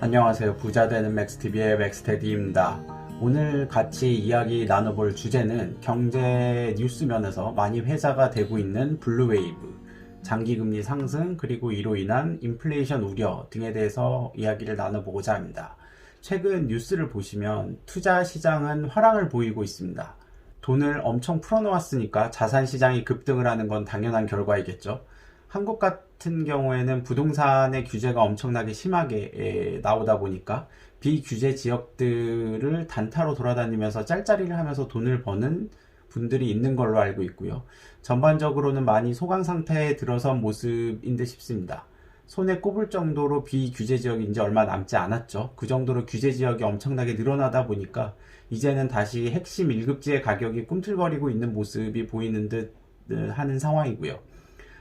안녕하세요. 부자되는 맥스TV의 맥스테디입니다. 오늘 같이 이야기 나눠볼 주제는 경제 뉴스면에서 많이 회자가 되고 있는 블루웨이브, 장기금리 상승, 그리고 이로 인한 인플레이션 우려 등에 대해서 이야기를 나눠보고자 합니다. 최근 뉴스를 보시면 투자 시장은 화랑을 보이고 있습니다. 돈을 엄청 풀어놓았으니까 자산 시장이 급등을 하는 건 당연한 결과이겠죠. 한국 같은 경우에는 부동산의 규제가 엄청나게 심하게 나오다 보니까 비규제 지역들을 단타로 돌아다니면서 짤짤이를 하면서 돈을 버는 분들이 있는 걸로 알고 있고요. 전반적으로는 많이 소강 상태에 들어선 모습인 듯 싶습니다. 손에 꼽을 정도로 비규제 지역이 이제 얼마 남지 않았죠. 그 정도로 규제 지역이 엄청나게 늘어나다 보니까 이제는 다시 핵심 1급지의 가격이 꿈틀거리고 있는 모습이 보이는 듯 하는 상황이고요.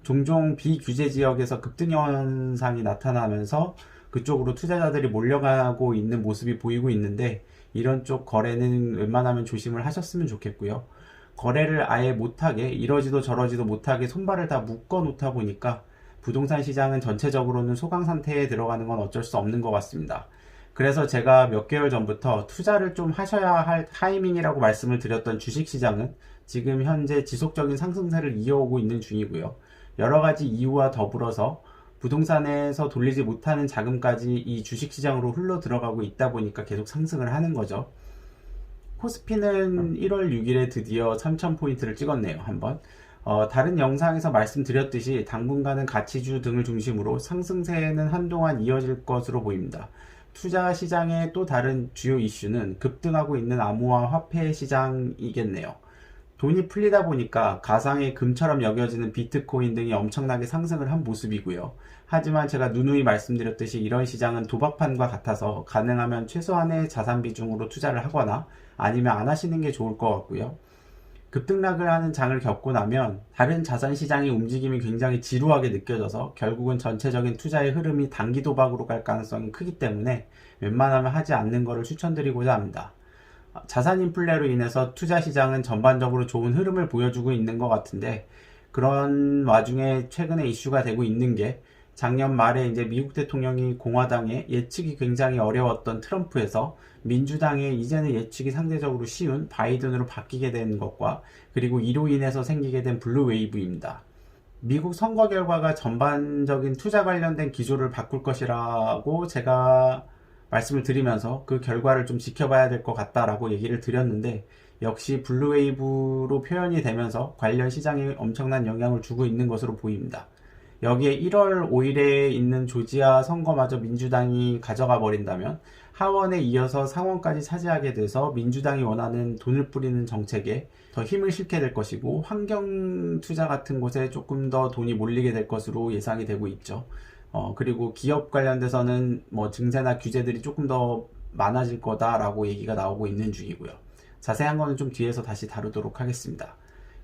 종종 비규제 지역에서 급등 현상이 나타나면서 그쪽으로 투자자들이 몰려가고 있는 모습이 보이고 있는데, 이런 쪽 거래는 웬만하면 조심을 하셨으면 좋겠고요. 거래를 아예 못하게, 이러지도 저러지도 못하게 손발을 다 묶어 놓다 보니까 부동산 시장은 전체적으로는 소강 상태에 들어가는 건 어쩔 수 없는 것 같습니다. 그래서 제가 몇 개월 전부터 투자를 좀 하셔야 할 타이밍이라고 말씀을 드렸던 주식시장은 지금 현재 지속적인 상승세를 이어오고 있는 중이고요. 여러 가지 이유와 더불어서 부동산에서 돌리지 못하는 자금까지 이 주식시장으로 흘러 들어가고 있다 보니까 계속 상승을 하는 거죠. 코스피는 1월 6일에 드디어 3000포인트를 찍었네요. 한번. 다른 영상에서 말씀드렸듯이 당분간은 가치주 등을 중심으로 상승세는 한동안 이어질 것으로 보입니다. 투자 시장의 또 다른 주요 이슈는 급등하고 있는 암호화 화폐 시장이겠네요. 돈이 풀리다 보니까 가상의 금처럼 여겨지는 비트코인 등이 엄청나게 상승을 한 모습이고요. 하지만 제가 누누이 말씀드렸듯이 이런 시장은 도박판과 같아서 가능하면 최소한의 자산 비중으로 투자를 하거나 아니면 안 하시는 게 좋을 것 같고요. 급등락을 하는 장을 겪고 나면 다른 자산 시장의 움직임이 굉장히 지루하게 느껴져서 결국은 전체적인 투자의 흐름이 단기 도박으로 갈 가능성이 크기 때문에 웬만하면 하지 않는 것을 추천드리고자 합니다. 자산 인플레로 인해서 투자 시장은 전반적으로 좋은 흐름을 보여주고 있는 것 같은데, 그런 와중에 최근에 이슈가 되고 있는 게 작년 말에 이제 미국 대통령이 공화당의 예측이 굉장히 어려웠던 트럼프에서 민주당의 이제는 예측이 상대적으로 쉬운 바이든으로 바뀌게 된 것과, 그리고 이로 인해서 생기게 된 블루웨이브입니다. 미국 선거 결과가 전반적인 투자 관련된 기조를 바꿀 것이라고 제가 말씀을 드리면서 그 결과를 좀 지켜봐야 될 것 같다라고 얘기를 드렸는데, 역시 블루웨이브로 표현이 되면서 관련 시장에 엄청난 영향을 주고 있는 것으로 보입니다. 여기에 1월 5일에 있는 조지아 선거마저 민주당이 가져가 버린다면 하원에 이어서 상원까지 차지하게 돼서 민주당이 원하는 돈을 뿌리는 정책에 더 힘을 실게 될 것이고, 환경 투자 같은 곳에 조금 더 돈이 몰리게 될 것으로 예상이 되고 있죠. 그리고 기업 관련돼서는 뭐 증세나 규제들이 조금 더 많아질 거다라고 얘기가 나오고 있는 중이고요. 자세한 거는 좀 뒤에서 다시 다루도록 하겠습니다.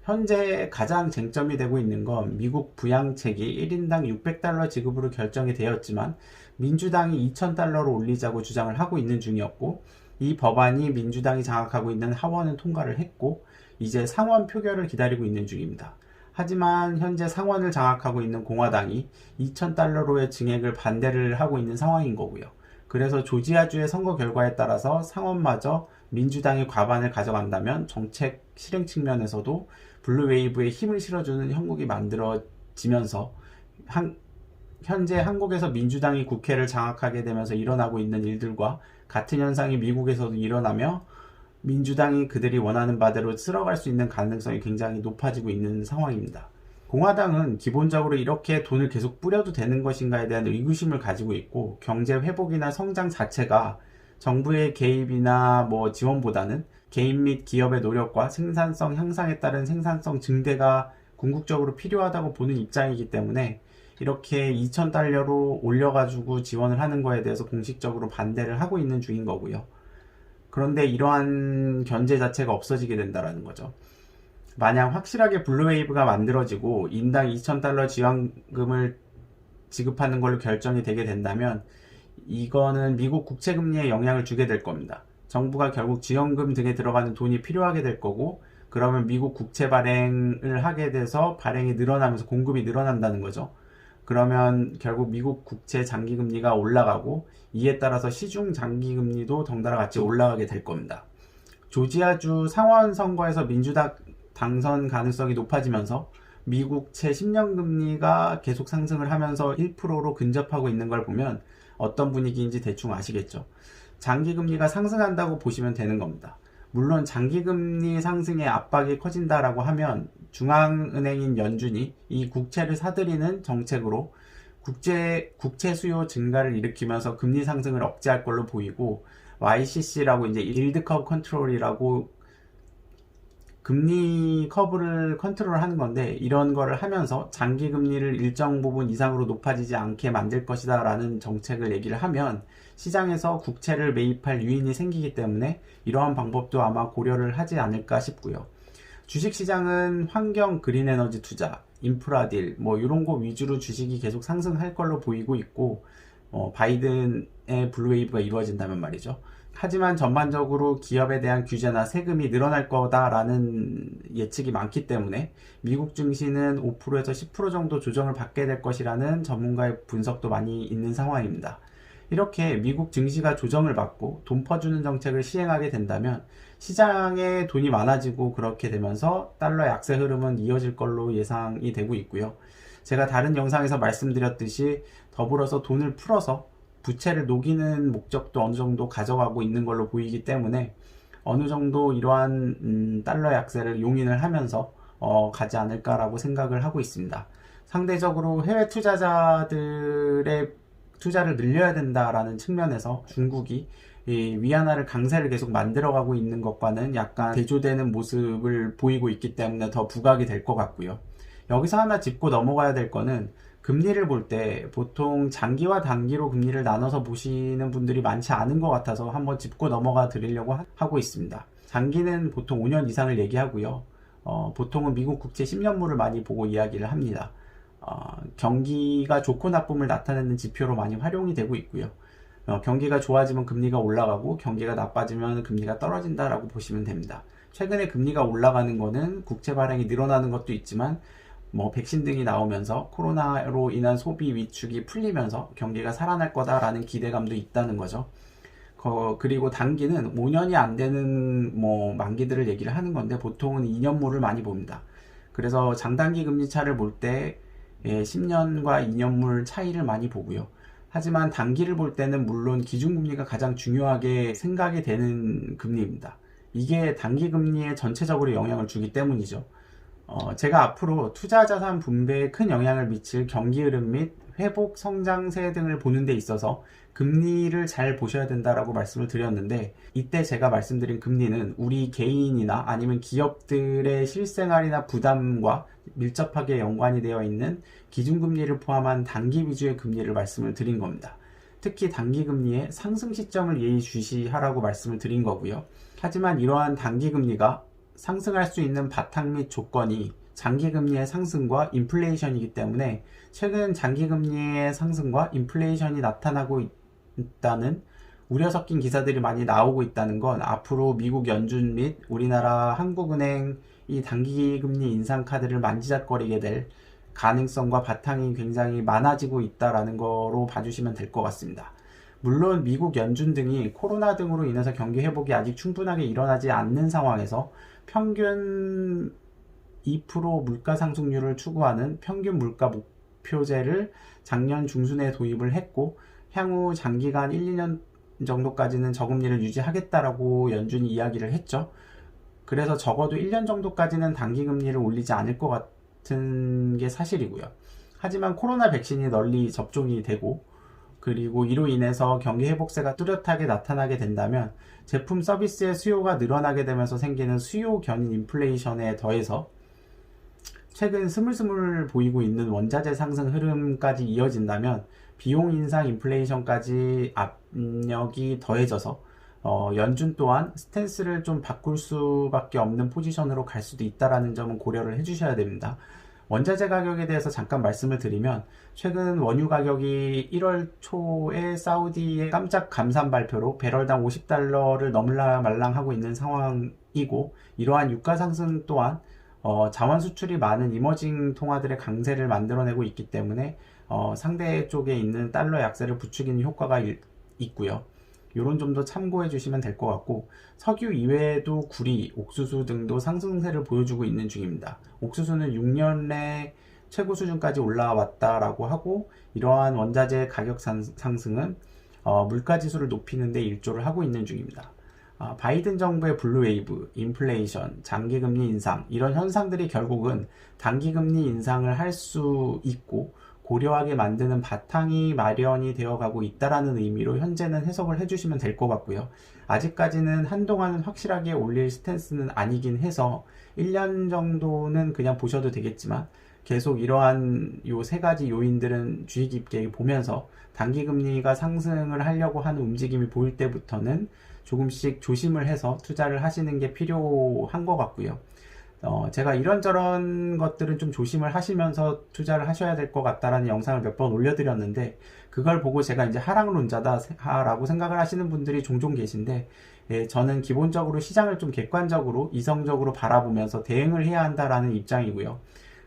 현재 가장 쟁점이 되고 있는 건 미국 부양책이 1인당 600달러 지급으로 결정이 되었지만 민주당이 2000달러로 올리자고 주장을 하고 있는 중이었고, 이 법안이 민주당이 장악하고 있는 하원은 통과를 했고 이제 상원 표결을 기다리고 있는 중입니다. 하지만 현재 상원을 장악하고 있는 공화당이 2000달러로의 증액을 반대를 하고 있는 상황인 거고요. 그래서 조지아주의 선거 결과에 따라서 상원마저 민주당이 과반을 가져간다면 정책 실행 측면에서도 블루웨이브에 힘을 실어주는 형국이 만들어지면서 현재 한국에서 민주당이 국회를 장악하게 되면서 일어나고 있는 일들과 같은 현상이 미국에서도 일어나며 민주당이 그들이 원하는 바대로 쓸어갈 수 있는 가능성이 굉장히 높아지고 있는 상황입니다. 공화당은 기본적으로 이렇게 돈을 계속 뿌려도 되는 것인가에 대한 의구심을 가지고 있고, 경제 회복이나 성장 자체가 정부의 개입이나 지원보다는 개인 및 기업의 노력과 생산성 향상에 따른 생산성 증대가 궁극적으로 필요하다고 보는 입장이기 때문에 이렇게 2000달러로 올려가지고 지원을 하는 거에 대해서 공식적으로 반대를 하고 있는 중인 거고요. 그런데 이러한 견제 자체가 없어지게 된다는 거죠. 만약 확실하게 블루웨이브가 만들어지고 인당 2000달러 지원금을 지급하는 걸로 결정이 되게 된다면 이거는 미국 국채금리에 영향을 주게 될 겁니다. 정부가 결국 지원금 등에 들어가는 돈이 필요하게 될 거고, 그러면 미국 국채 발행을 하게 돼서 발행이 늘어나면서 공급이 늘어난다는 거죠. 그러면 결국 미국 국채 장기금리가 올라가고 이에 따라서 시중 장기금리도 덩달아 같이 올라가게 될 겁니다. 조지아주 상원 선거에서 민주당 당선 가능성이 높아지면서 미국채 10년 금리가 계속 상승을 하면서 1%로 근접하고 있는 걸 보면 어떤 분위기인지 대충 아시겠죠. 장기금리가 상승한다고 보시면 되는 겁니다. 물론 장기금리 상승의 압박이 커진다라고 하면 중앙은행인 연준이 이 국채를 사들이는 정책으로 국채 수요 증가를 일으키면서 금리 상승을 억제할 걸로 보이고, YCC라고 이제 일드 커브 컨트롤이라고 금리 커브를 컨트롤하는 건데, 이런 거를 하면서 장기 금리를 일정 부분 이상으로 높아지지 않게 만들 것이다 라는 정책을 얘기를 하면 시장에서 국채를 매입할 유인이 생기기 때문에 이러한 방법도 아마 고려를 하지 않을까 싶고요. 주식시장은 환경, 그린 에너지 투자, 인프라 딜, 이런 거 위주로 주식이 계속 상승할 걸로 보이고 있고, 바이든의 블루웨이브가 이루어진다면 말이죠. 하지만 전반적으로 기업에 대한 규제나 세금이 늘어날 거다라는 예측이 많기 때문에 미국 증시는 5%에서 10% 정도 조정을 받게 될 것이라는 전문가의 분석도 많이 있는 상황입니다. 이렇게 미국 증시가 조정을 받고 돈 퍼주는 정책을 시행하게 된다면 시장에 돈이 많아지고, 그렇게 되면서 달러 약세 흐름은 이어질 걸로 예상이 되고 있고요. 제가 다른 영상에서 말씀드렸듯이 더불어서 돈을 풀어서 부채를 녹이는 목적도 어느 정도 가져가고 있는 걸로 보이기 때문에 어느 정도 이러한 달러 약세를 용인을 하면서 가지 않을까라고 생각을 하고 있습니다. 상대적으로 해외 투자자들의 투자를 늘려야 된다라는 측면에서 중국이 이 위안화를 강세를 계속 만들어가고 있는 것과는 약간 대조되는 모습을 보이고 있기 때문에 더 부각이 될 것 같고요. 여기서 하나 짚고 넘어가야 될 거는, 금리를 볼 때 보통 장기와 단기로 금리를 나눠서 보시는 분들이 많지 않은 것 같아서 한번 짚고 넘어가 드리려고 하고 있습니다. 장기는 보통 5년 이상을 얘기하고요. 보통은 미국 국채 10년물을 많이 보고 이야기를 합니다. 경기가 좋고 나쁨을 나타내는 지표로 많이 활용이 되고 있고요. 경기가 좋아지면 금리가 올라가고 경기가 나빠지면 금리가 떨어진다라고 보시면 됩니다. 최근에 금리가 올라가는 거는 국채 발행이 늘어나는 것도 있지만 백신 등이 나오면서 코로나로 인한 소비 위축이 풀리면서 경기가 살아날 거다라는 기대감도 있다는 거죠. 그리고 단기는 5년이 안 되는 만기들을 얘기를 하는 건데 보통은 2년물을 많이 봅니다. 그래서 장단기 금리 차를 볼 때 10년과 2년물 차이를 많이 보고요. 하지만 단기를 볼 때는 물론 기준금리가 가장 중요하게 생각이 되는 금리입니다. 이게 단기 금리에 전체적으로 영향을 주기 때문이죠. 제가 앞으로 투자자산 분배에 큰 영향을 미칠 경기 흐름 및 회복 성장세 등을 보는 데 있어서 금리를 잘 보셔야 된다라고 말씀을 드렸는데, 이때 제가 말씀드린 금리는 우리 개인이나 아니면 기업들의 실생활이나 부담과 밀접하게 연관이 되어 있는 기준금리를 포함한 단기 위주의 금리를 말씀을 드린 겁니다. 특히 단기 금리의 상승 시점을 예의주시하라고 말씀을 드린 거고요. 하지만 이러한 단기 금리가 상승할 수 있는 바탕 및 조건이 장기금리의 상승과 인플레이션이기 때문에 최근 장기금리의 상승과 인플레이션이 나타나고 있다는 우려 섞인 기사들이 많이 나오고 있다는 건 앞으로 미국 연준 및 우리나라 한국은행 이 단기금리 인상 카드를 만지작거리게 될 가능성과 바탕이 굉장히 많아지고 있다는 거로 봐주시면 될 것 같습니다. 물론 미국 연준 등이 코로나 등으로 인해서 경기 회복이 아직 충분하게 일어나지 않는 상황에서 평균 2% 물가 상승률을 추구하는 평균 물가 목표제를 작년 중순에 도입을 했고, 향후 장기간 1, 2년 정도까지는 저금리를 유지하겠다라고 연준이 이야기를 했죠. 그래서 적어도 1년 정도까지는 단기금리를 올리지 않을 것 같은 게 사실이고요. 하지만 코로나 백신이 널리 접종이 되고, 그리고 이로 인해서 경기 회복세가 뚜렷하게 나타나게 된다면 제품 서비스의 수요가 늘어나게 되면서 생기는 수요 견인 인플레이션에 더해서 최근 스물스물 보이고 있는 원자재 상승 흐름까지 이어진다면 비용 인상 인플레이션까지 압력이 더해져서 연준 또한 스탠스를 좀 바꿀 수밖에 없는 포지션으로 갈 수도 있다는 점은 고려를 해주셔야 됩니다. 원자재 가격에 대해서 잠깐 말씀을 드리면, 최근 원유 가격이 1월 초에 사우디의 깜짝 감산 발표로 배럴당 $50를 넘을라 말랑하고 있는 상황이고, 이러한 유가 상승 또한 자원 수출이 많은 이머징 통화들의 강세를 만들어내고 있기 때문에 상대 쪽에 있는 달러 약세를 부추기는 효과가 있고요. 이런 점도 참고해 주시면 될 것 같고, 석유 이외에도 구리, 옥수수 등도 상승세를 보여주고 있는 중입니다. 옥수수는 6년 내 최고 수준까지 올라왔다라고 하고, 이러한 원자재 가격 상승은 물가지수를 높이는 데 일조를 하고 있는 중입니다. 바이든 정부의 블루웨이브, 인플레이션, 장기금리 인상, 이런 현상들이 결국은 단기금리 인상을 할 수 있고 고려하게 만드는 바탕이 마련이 되어가고 있다라는 의미로 현재는 해석을 해주시면 될 것 같고요. 아직까지는 한동안은 확실하게 올릴 스탠스는 아니긴 해서 1년 정도는 그냥 보셔도 되겠지만, 계속 이러한 요 세 가지 요인들은 주의 깊게 보면서 단기금리가 상승을 하려고 하는 움직임이 보일 때부터는 조금씩 조심을 해서 투자를 하시는 게 필요한 것 같고요. 제가 이런저런 것들은 좀 조심을 하시면서 투자를 하셔야 될 것 같다라는 영상을 몇 번 올려드렸는데, 그걸 보고 제가 이제 하락론자다라고 생각을 하시는 분들이 종종 계신데, 저는 기본적으로 시장을 좀 객관적으로 이성적으로 바라보면서 대응을 해야 한다라는 입장이고요.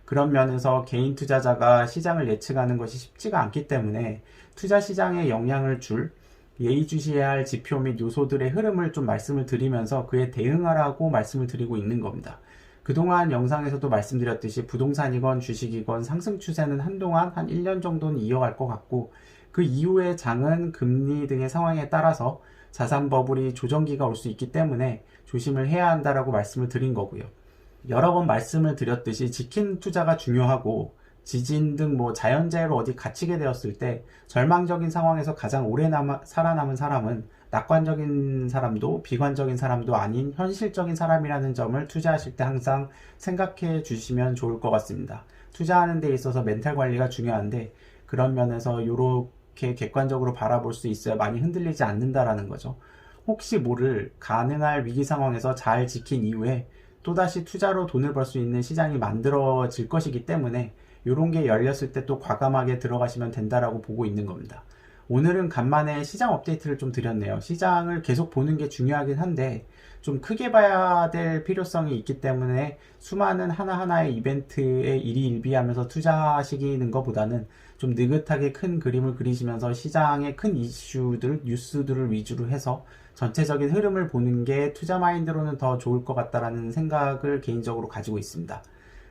그런 면에서 개인 투자자가 시장을 예측하는 것이 쉽지가 않기 때문에 투자 시장에 영향을 줄 예의주시해야 할 지표 및 요소들의 흐름을 좀 말씀을 드리면서 그에 대응하라고 말씀을 드리고 있는 겁니다. 그동안 영상에서도 말씀드렸듯이 부동산이건 주식이건 상승 추세는 한동안 한 1년 정도는 이어갈 것 같고, 그 이후의 장은 금리 등의 상황에 따라서 자산 버블이 조정기가 올 수 있기 때문에 조심을 해야 한다라고 말씀을 드린 거고요. 여러 번 말씀을 드렸듯이 지킨 투자가 중요하고, 지진 등 자연재해로 어디 갇히게 되었을 때 절망적인 상황에서 가장 오래 살아남은 사람은 낙관적인 사람도 비관적인 사람도 아닌 현실적인 사람이라는 점을 투자하실 때 항상 생각해 주시면 좋을 것 같습니다. 투자하는 데 있어서 멘탈 관리가 중요한데, 그런 면에서 이렇게 객관적으로 바라볼 수 있어야 많이 흔들리지 않는다라는 거죠. 혹시 모를 가능할 위기 상황에서 잘 지킨 이후에 또다시 투자로 돈을 벌 수 있는 시장이 만들어질 것이기 때문에 이런 게 열렸을 때 또 과감하게 들어가시면 된다라고 보고 있는 겁니다. 오늘은 간만에 시장 업데이트를 좀 드렸네요. 시장을 계속 보는 게 중요하긴 한데 좀 크게 봐야 될 필요성이 있기 때문에 수많은 하나하나의 이벤트에 일희일비하면서 투자하시는 것보다는 좀 느긋하게 큰 그림을 그리시면서 시장의 큰 이슈들, 뉴스들을 위주로 해서 전체적인 흐름을 보는 게 투자 마인드로는 더 좋을 것 같다라는 생각을 개인적으로 가지고 있습니다.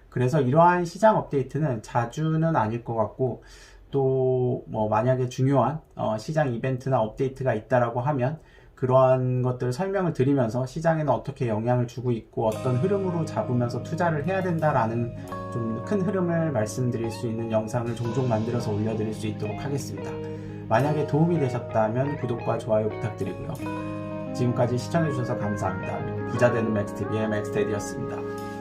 그래서 이러한 시장 업데이트는 자주는 아닐 것 같고, 또 만약에 중요한 시장 이벤트나 업데이트가 있다라고 하면 그러한 것들을 설명을 드리면서 시장에는 어떻게 영향을 주고 있고 어떤 흐름으로 잡으면서 투자를 해야 된다라는 좀 큰 흐름을 말씀드릴 수 있는 영상을 종종 만들어서 올려드릴 수 있도록 하겠습니다. 만약에 도움이 되셨다면 구독과 좋아요 부탁드리고요. 지금까지 시청해주셔서 감사합니다. 부자되는 맥스TV의 맥스테디였습니다.